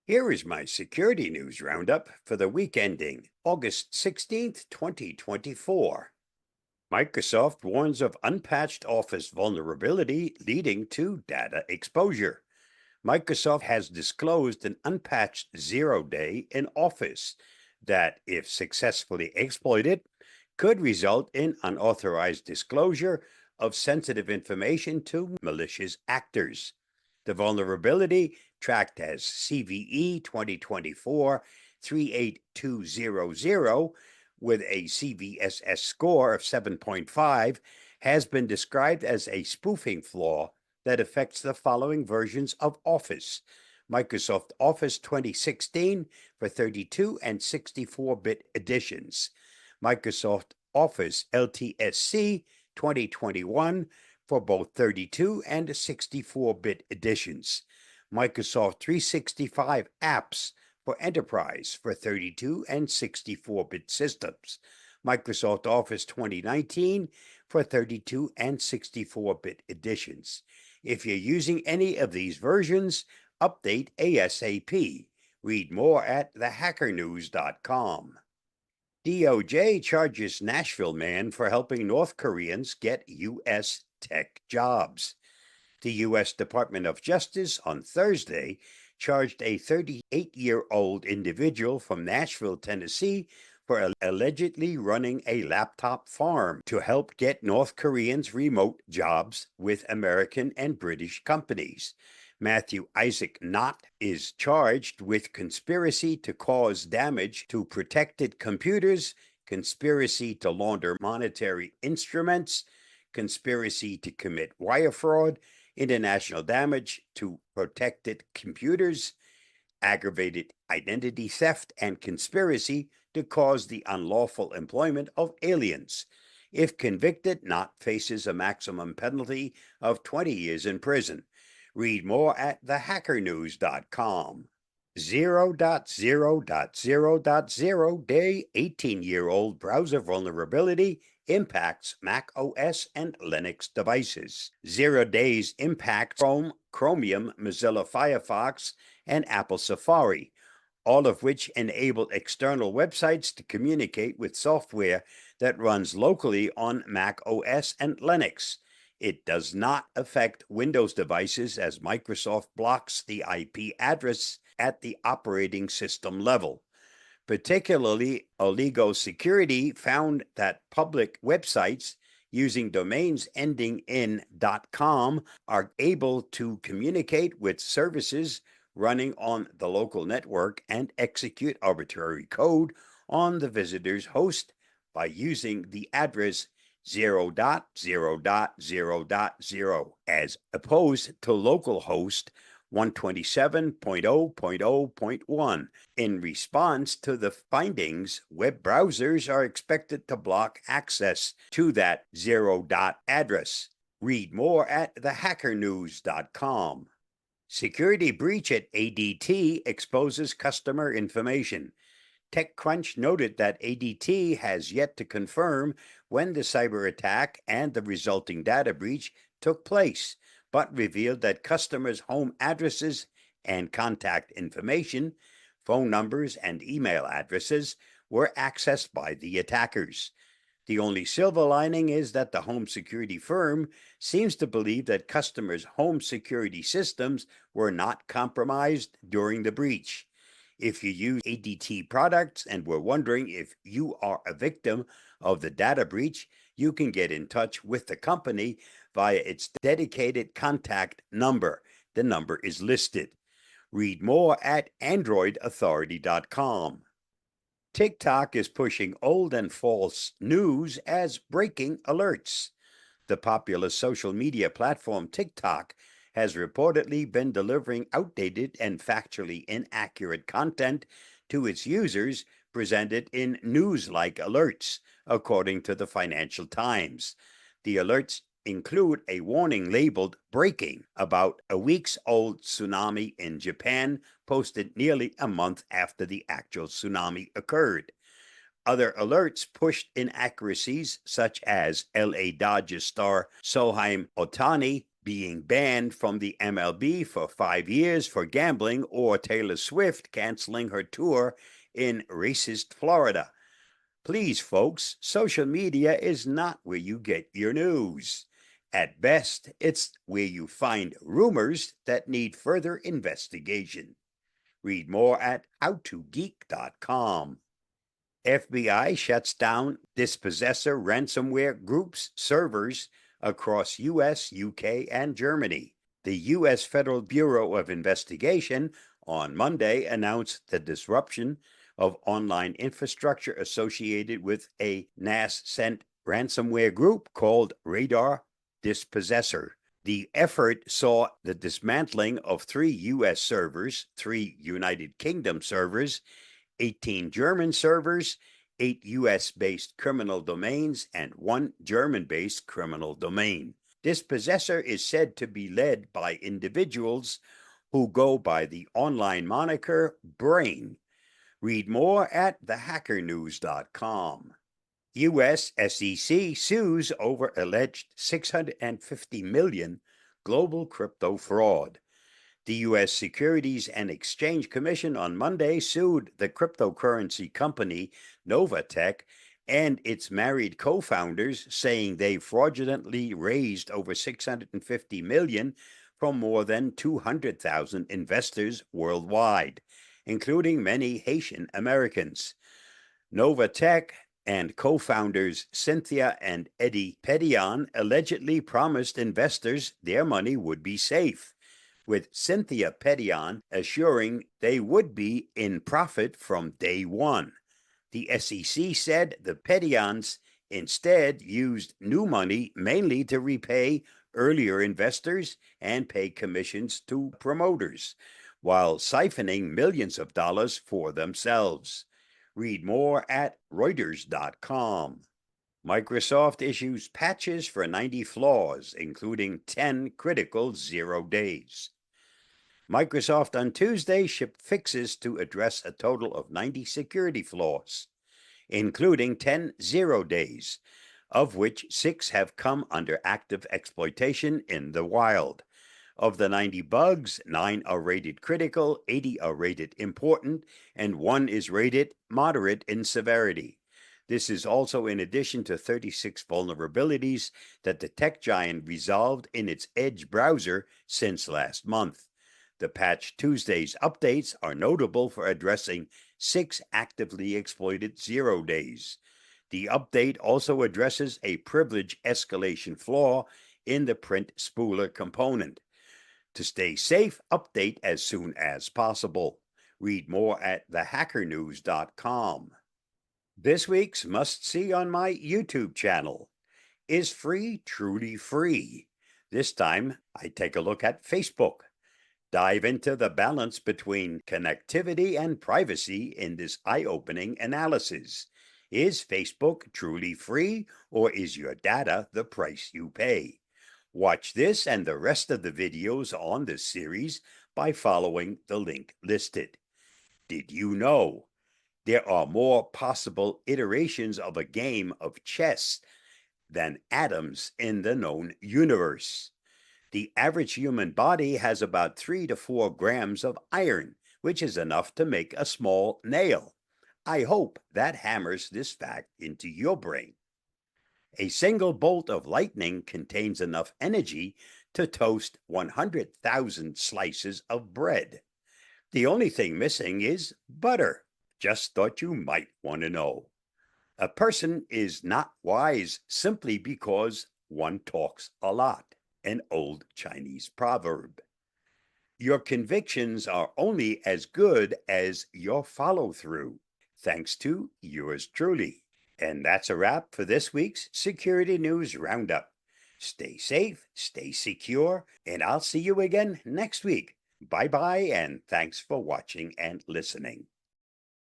Here is my Security News Roundup for the week ending August 16th, 2024. Microsoft warns of unpatched Office vulnerability leading to data exposure. Microsoft has disclosed an unpatched zero-day in Office that, if successfully exploited, could result in unauthorized disclosure of sensitive information to malicious actors. The vulnerability, tracked as CVE 2024 38200 with a CVSS score of 7.5, has been described as a spoofing flaw that affects the following versions of Office: Microsoft Office 2016 for 32 and 64-bit editions, Microsoft Office LTSC 2021 for both 32 and 64-bit editions, Microsoft 365 apps for enterprise for 32 and 64-bit systems, Microsoft Office 2019 for 32 and 64-bit editions. If you're using any of these versions, update ASAP. Read more at thehackernews.com. DOJ charges Nashville man for helping North Koreans get U.S. tech jobs. The U.S. Department of Justice on Thursday charged a 38-year-old individual from Nashville, Tennessee, for allegedly running a laptop farm to help get North Koreans remote jobs with American and British companies. Matthew Isaac Knott is charged with conspiracy to cause damage to protected computers, conspiracy to launder monetary instruments, conspiracy to commit wire fraud, international damage to protected computers, aggravated identity theft, and conspiracy to cause the unlawful employment of aliens. If convicted, Knott faces a maximum penalty of 20 years in prison. Read more at thehackernews.com. 0.0.0.0 day 18-year-old browser vulnerability impacts Mac OS and Linux devices. 0 days impacts Chrome, Chromium, Mozilla Firefox, and Apple Safari, all of which enable external websites to communicate with software that runs locally on Mac OS and Linux. It does not affect Windows devices as Microsoft blocks the IP address at the operating system level. Particularly, Oligo Security found that public websites using domains ending in .com are able to communicate with services running on the local network and execute arbitrary code on the visitor's host by using the address 0.0.0.0 as opposed to localhost 127.0.0.1. In response to the findings, web browsers are expected to block access to that 0. address. Read more at thehackernews.com. Security breach at ADT exposes customer information. TechCrunch noted that ADT has yet to confirm when the cyber attack and the resulting data breach took place, but revealed that customers' home addresses and contact information, phone numbers, and email addresses were accessed by the attackers. The only silver lining is that the home security firm seems to believe that customers' home security systems were not compromised during the breach. If you use ADT products and were wondering if you are a victim of the data breach, you can get in touch with the company via its dedicated contact number. The number is listed. Read more at androidauthority.com. TikTok is pushing old and false news as breaking alerts. The popular social media platform TikTok has reportedly been delivering outdated and factually inaccurate content to its users presented in news-like alerts, according to the Financial Times. The alerts include a warning labeled breaking about a week's-old tsunami in Japan posted nearly a month after the actual tsunami occurred. Other alerts pushed inaccuracies such as LA Dodgers star Shohei Ohtani being banned from the MLB for 5 years for gambling, or Taylor Swift canceling her tour in racist Florida. Please, folks, social media is not where you get your news. At best, it's where you find rumors that need further investigation. Read more at howtogeek.com. FBI shuts down dispossessor ransomware group's servers across US, UK, and Germany. The U.S. Federal Bureau of Investigation on Monday announced the disruption of online infrastructure associated with a NAS-sent ransomware group called Radar Dispossessor. The effort saw the dismantling of 3 U.S. servers, 3 United Kingdom servers, 18 German servers, 8 US-based criminal domains, and 1 German-based criminal domain. Dispossessor is said to be led by individuals who go by the online moniker Brain. Read more at thehackernews.com. U.S. SEC sues over alleged $650 million global crypto fraud. The U.S. Securities and Exchange Commission on Monday sued the cryptocurrency company Novatech and its married co-founders, saying they fraudulently raised over $650 million from more than 200,000 investors worldwide, including many Haitian Americans. Novatech and co-founders Cynthia and Eddie Petian allegedly promised investors their money would be safe, with Cynthia Petian assuring they would be in profit from day one. The SEC said the Petians instead used new money mainly to repay earlier investors and pay commissions to promoters, while siphoning millions of dollars for themselves. Read more at Reuters.com. Microsoft issues patches for 90 flaws, including 10 critical 0 days. Microsoft on Tuesday shipped fixes to address a total of 90 security flaws, including 10 0 days, of which 6 have come under active exploitation in the wild. Of the 90 bugs, 9 are rated critical, 80 are rated important, and 1 is rated moderate in severity. This is also in addition to 36 vulnerabilities that the tech giant resolved in its Edge browser since last month. The Patch Tuesday's updates are notable for addressing 6 actively exploited 0 days. The update also addresses a privilege escalation flaw in the print spooler component. To stay safe, update as soon as possible. Read more at thehackernews.com. This week's must-see on my YouTube channel. Is free truly free? This time, I take a look at Facebook. Dive into the balance between connectivity and privacy in this eye-opening analysis. Is Facebook truly free, or is your data the price you pay? Watch this and the rest of the videos on this series by following the link listed. Did you know there are more possible iterations of a game of chess than atoms in the known universe? The average human body has about 3 to 4 grams of iron, which is enough to make a small nail. I hope that hammers this fact into your brain. A single bolt of lightning contains enough energy to toast 100,000 slices of bread. The only thing missing is butter. Just thought you might want to know. A person is not wise simply because one talks a lot. An old Chinese proverb. Your convictions are only as good as your follow-through. Thanks to yours truly. And that's a wrap for this week's Security News Roundup. Stay safe, stay secure, and I'll see you again next week. Bye-bye, and thanks for watching and listening.